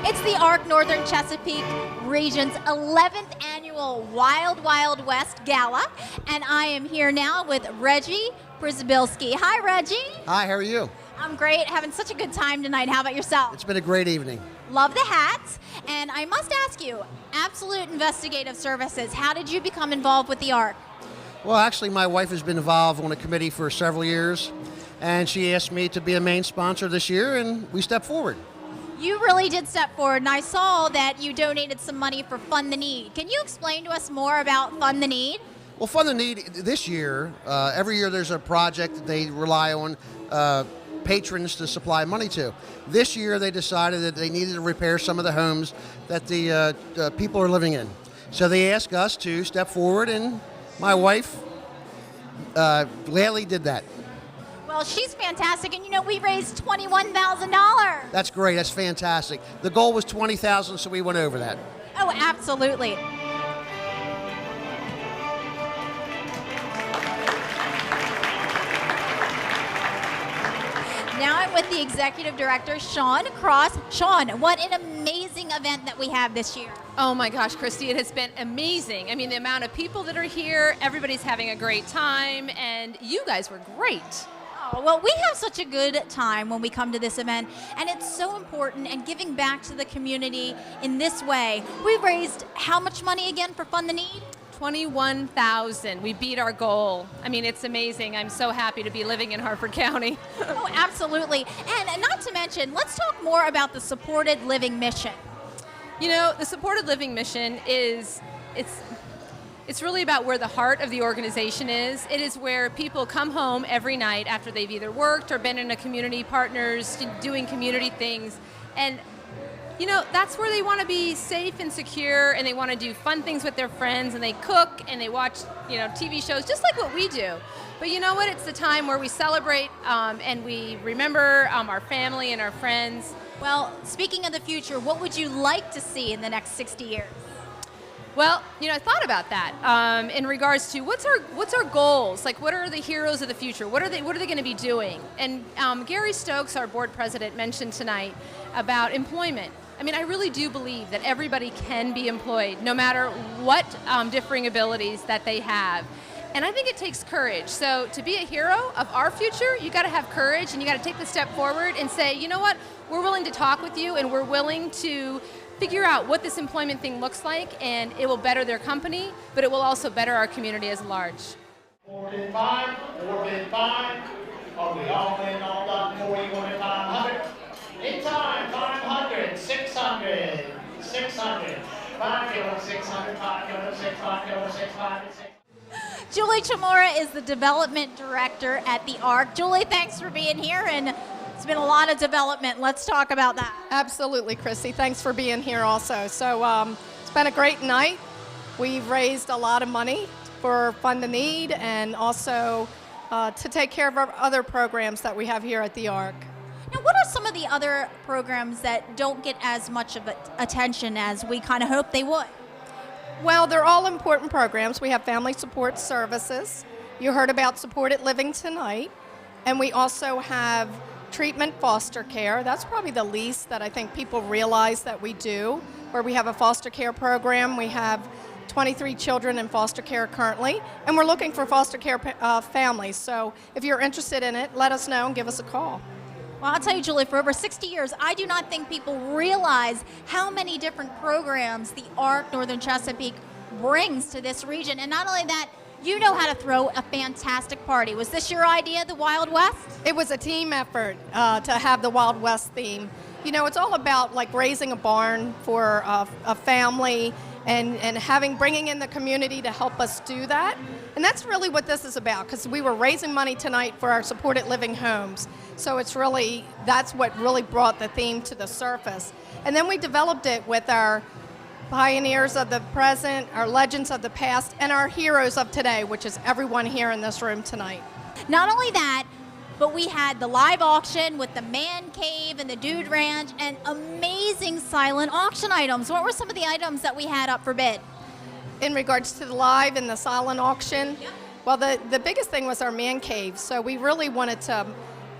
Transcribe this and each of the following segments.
It's the ARC Northern Chesapeake Region's 11th annual Wild Wild West Gala, and I am here now with Reggie Przybylski. Hi, Reggie. Hi, how are you? I'm great, having such a good time tonight. How about yourself? It's been a great evening. Love the hats, and I must ask you, Absolute Investigative Services, how did you become involved with the ARC? Well, actually, my wife has been involved on a committee for several years, and she asked me to be a main sponsor this year, and we stepped forward. You really did step forward, and I saw that you donated some money for Fund the Need. Can you explain to us more about Fund the Need? Well, Fund the Need this year, every year there's a project that they rely on patrons to supply money to. This year they decided that they needed to repair some of the homes that the people are living in. So they asked us to step forward, and my wife gladly did that. Well, she's fantastic, and you know, we raised $21,000. That's great, that's fantastic. The goal was $20,000, so we went over that. Oh, absolutely. Now I'm with the Executive Director, Shawn Kros. Shawn, what an amazing event that we have this year. Oh my gosh, Christy, it has been amazing. I mean, the amount of people that are here, everybody's having a great time, and you guys were great. Oh, well, we have such a good time when we come to this event, and it's so important, and giving back to the community in this way. We raised how much money again for Fund the Need? $21,000. We beat our goal. I mean, it's amazing. I'm so happy to be living in Harford County. Oh, absolutely. And not to mention, let's talk more about the supported living mission. You know, the supported living mission is, it's really about where the heart of the organization is. It is where people come home every night after they've either worked or been in a community partners, doing community things. And you know, that's where they want to be safe and secure, and they want to do fun things with their friends, and they cook and they watch, you know, TV shows, just like what we do. But you know what? It's the time where we celebrate and we remember our family and our friends. Well, speaking of the future, what would you like to see in the next 60 years? Well, you know, I thought about that in regards to what's our goals? Like, what are the heroes of the future? What are they going to be doing? And Gary Stokes, our board president, mentioned tonight about employment. I mean, I really do believe that everybody can be employed, no matter what differing abilities that they have. And I think it takes courage. So to be a hero of our future, you got to have courage, and you got to take the step forward and say, you know what, we're willing to talk with you, and we're willing to figure out what this employment thing looks like, and it will better their company, but it will also better our community as large. 4 bid 5, 4 bid 5. Are we all in, all done for you? 1 bid 500. In time, 500, 600, 600. 5 kilo, 600, 5 kilo, 6, 5 kilo, 6, 5, and 6. Julie Chmura is the Development Director at the ARC. Julie, thanks for being here, and it's been a lot of development. Let's talk about that. Absolutely, Christy. Thanks for being here also. So it's been a great night. We've raised a lot of money for Fund the Need, and also to take care of our other programs that we have here at the ARC. Now, what are some of the other programs that don't get as much of attention as we kind of hoped they would? Well, they're all important programs. We have family support services. You heard about supported living tonight. And we also have treatment foster care. That's probably the least that I think people realize that we do, where we have a foster care program. We have 23 children in foster care currently, and we're looking for foster care families. So if you're interested in it, let us know and give us a call. Well, I'll tell you, Julie, for over 60 years, I do not think people realize how many different programs the ARC Northern Chesapeake brings to this region. And not only that, you know how to throw a fantastic party. Was this your idea, the Wild West? It was a team effort to have the Wild West theme. You know, it's all about like raising a barn for a family and bringing in the community to help us do that. And that's really what this is about, because we were raising money tonight for our supported living homes. So that's what really brought the theme to the surface. And then we developed it with our pioneers of the present, our legends of the past, and our heroes of today, which is everyone here in this room tonight. Not only that, but we had the live auction with the man cave and the dude ranch and amazing silent auction items. What were some of the items that we had up for bid? In regards to the live and the silent auction, Yep. Well, the biggest thing was our man cave. So we really wanted to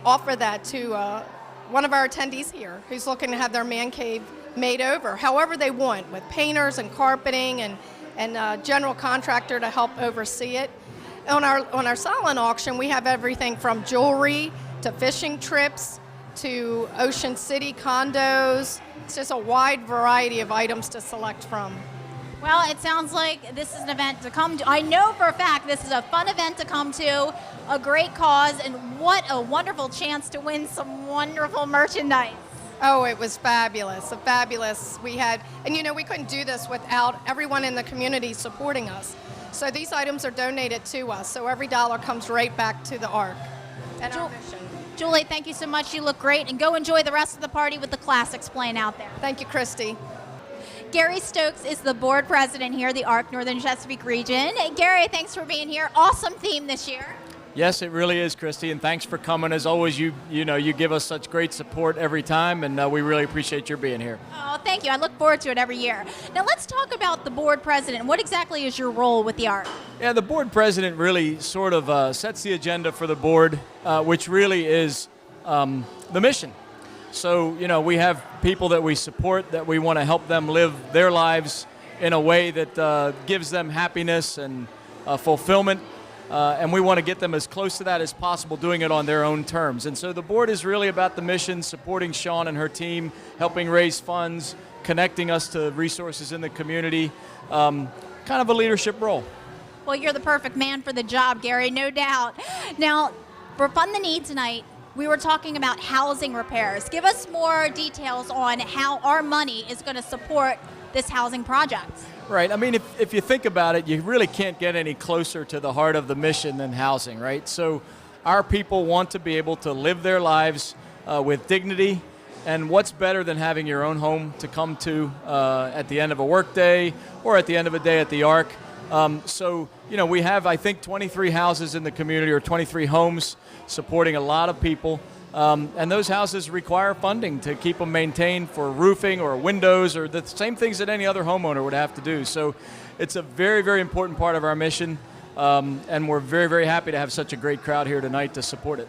offer that to one of our attendees here who's looking to have their man cave made over however they want, with painters and carpeting and a general contractor to help oversee it. On our silent auction, we have everything from jewelry to fishing trips to Ocean City condos. It's just a wide variety of items to select from. Well, it sounds like this is an event to come to. I know for a fact this is a fun event to come to, a great cause, and what a wonderful chance to win some wonderful merchandise. Oh, it was fabulous, we had, and we couldn't do this without everyone in the community supporting us. So these items are donated to us, so every dollar comes right back to the ARC and our mission. Julie, thank you so much. You look great, and go enjoy the rest of the party with the classics playing out there. Thank you, Christy. Gary Stokes is the board president here, the ARC Northern Chesapeake region. Gary, thanks for being here. Awesome theme this year. Yes, it really is, Christy, and thanks for coming. As always, you give us such great support every time, and we really appreciate your being here. Oh, thank you. I look forward to it every year. Now let's talk about the board president. What exactly is your role with the ARC? Yeah, the board president really sort of sets the agenda for the board, which really is the mission. So, we have people that we support, that we want to help them live their lives in a way that gives them happiness and fulfillment. And we want to get them as close to that as possible, doing it on their own terms. And so the board is really about the mission, supporting Shawn and her team, helping raise funds, connecting us to resources in the community, kind of a leadership role. Well, you're the perfect man for the job, Gary, no doubt. Now, for Fund the Need tonight, we were talking about housing repairs. Give us more details on how our money is going to support this housing project. Right. I mean, if you think about it, you really can't get any closer to the heart of the mission than housing, right? So our people want to be able to live their lives with dignity, and what's better than having your own home to come to at the end of a work day or at the end of a day at the ARC. So, we have, I think, 23 houses in the community, or 23 homes supporting a lot of people. And those houses require funding to keep them maintained for roofing or windows or the same things that any other homeowner would have to do. So it's a very, very important part of our mission, and we're very, very happy to have such a great crowd here tonight to support it.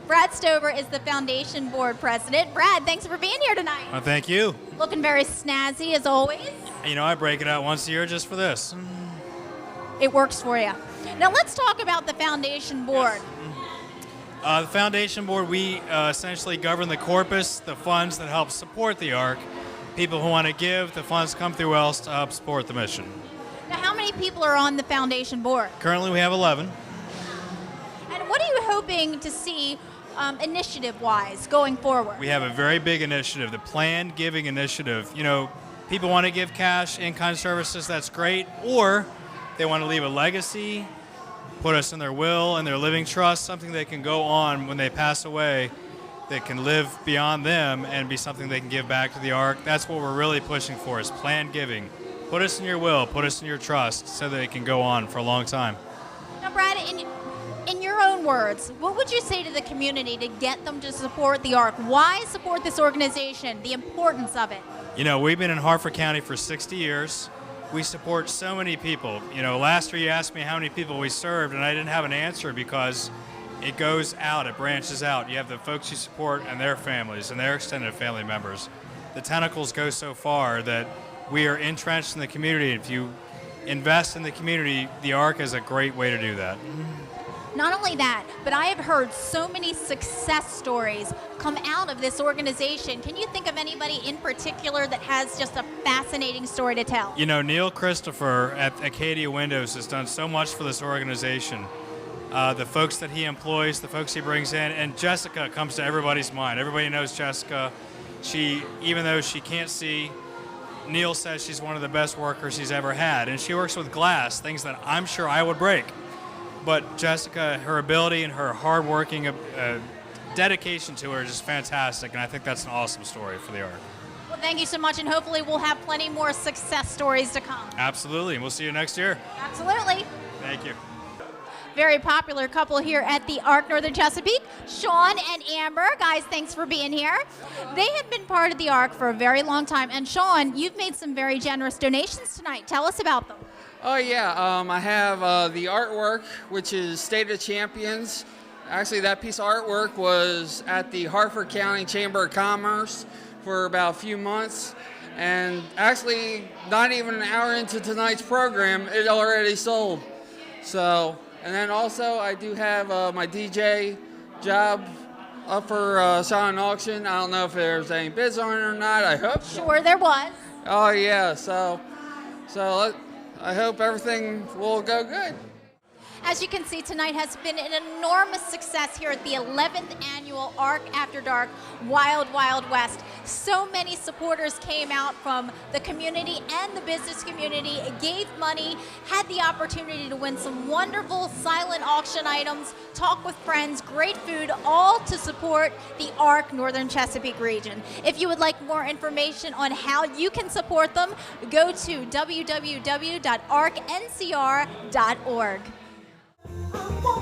Brad Stover is the foundation board president. Brad, thanks for being here tonight. Well, thank you. Looking very snazzy as always. I break it out once a year just for this. It works for you. Now let's talk about the foundation board. The foundation board, we essentially govern the corpus, the funds that help support the ARC. People who want to give, the funds come through us to help support the mission. Now, how many people are on the foundation board? Currently, we have 11. And what are you hoping to see initiative-wise going forward? We have a very big initiative, the Planned Giving Initiative. People want to give cash, in-kind services, that's great, or they want to leave a legacy, put us in their will and their living trust, something they can go on when they pass away that can live beyond them and be something they can give back to the ARC. That's what we're really pushing for, is planned giving. Put us in your will, put us in your trust, so that it can go on for a long time. Now, Brad, in your own words, what would you say to the community to get them to support the ARC? Why support this organization? The importance of it? We've been in Harford County for 60 years. We support so many people. Last year you asked me how many people we served, and I didn't have an answer because it goes out, it branches out. You have the folks you support and their families and their extended family members. The tentacles go so far that we are entrenched in the community. If you invest in the community, the ARC is a great way to do that. Not only that, but I have heard so many success stories come out of this organization. Can you think of anybody in particular that has just a fascinating story to tell? Neil Christopher at Acadia Windows has done so much for this organization. The folks that he employs, the folks he brings in, and Jessica comes to everybody's mind. Everybody knows Jessica. Even though she can't see, Neil says she's one of the best workers he's ever had. And she works with glass, things that I'm sure I would break. But Jessica, her ability and her hard-working dedication to her is just fantastic, and I think that's an awesome story for the ARC. Well, thank you so much, and hopefully we'll have plenty more success stories to come. Absolutely, and we'll see you next year. Absolutely. Thank you. Very popular couple here at the ARC Northern Chesapeake, Shawn and Amber. Guys, thanks for being here. They have been part of the ARC for a very long time. And Shawn, you've made some very generous donations tonight. Tell us about them. Oh yeah, I have the artwork, which is State of Champions. Actually, that piece of artwork was at the Hartford County Chamber of Commerce for about a few months. And actually, not even an hour into tonight's program, it already sold. So, and then also I do have my DJ job up for silent auction. I don't know if there's any bids on it or not. I hope so. Sure, there was. Oh yeah, so I hope everything will go good. As you can see, tonight has been an enormous success here at the 11th annual ARC After Dark Wild Wild West. So many supporters came out from the community and the business community, gave money, had the opportunity to win some wonderful silent auction items, talk with friends, great food, all to support the ARC Northern Chesapeake region. If you would like more information on how you can support them, go to www.TheArcNCR.org. I want